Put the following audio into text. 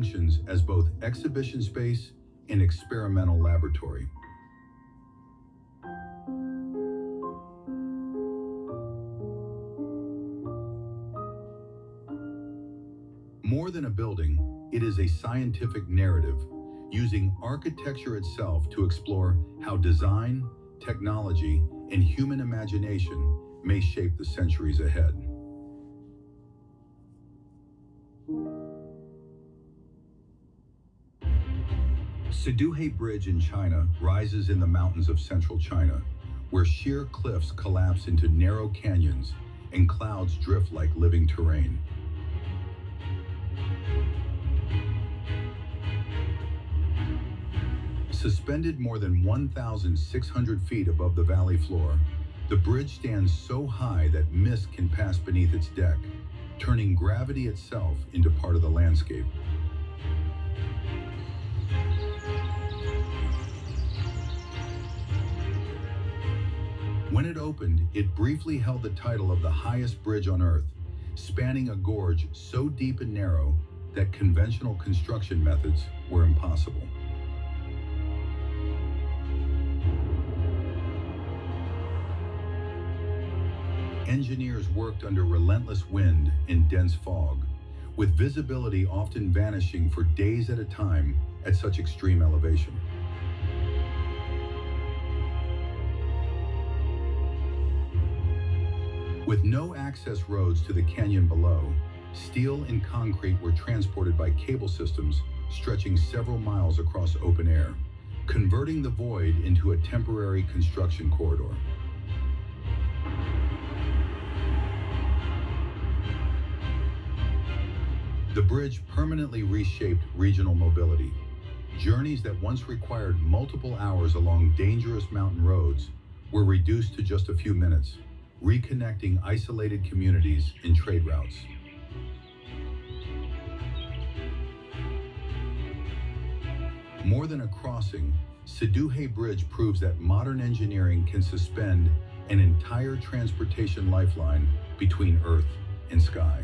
functions as both exhibition space and experimental laboratory. More than a building, it is a scientific narrative, using architecture itself to explore how design, technology, and human imagination may shape the centuries ahead. Siduhe Bridge in China rises in the mountains of central China, where sheer cliffs collapse into narrow canyons and clouds drift like living terrain. Suspended more than 1,600 feet above the valley floor, the bridge stands so high that mist can pass beneath its deck, turning gravity itself into part of the landscape. When it opened, it briefly held the title of the highest bridge on Earth, spanning a gorge so deep and narrow that conventional construction methods were impossible. Engineers worked under relentless wind and dense fog, with visibility often vanishing for days at a time at such extreme elevation. With no access roads to the canyon below, steel and concrete were transported by cable systems stretching several miles across open air, converting the void into a temporary construction corridor. The bridge permanently reshaped regional mobility. Journeys that once required multiple hours along dangerous mountain roads were reduced to just a few minutes, reconnecting isolated communities and trade routes. More than a crossing, Siduhe Bridge proves that modern engineering can suspend an entire transportation lifeline between Earth and sky.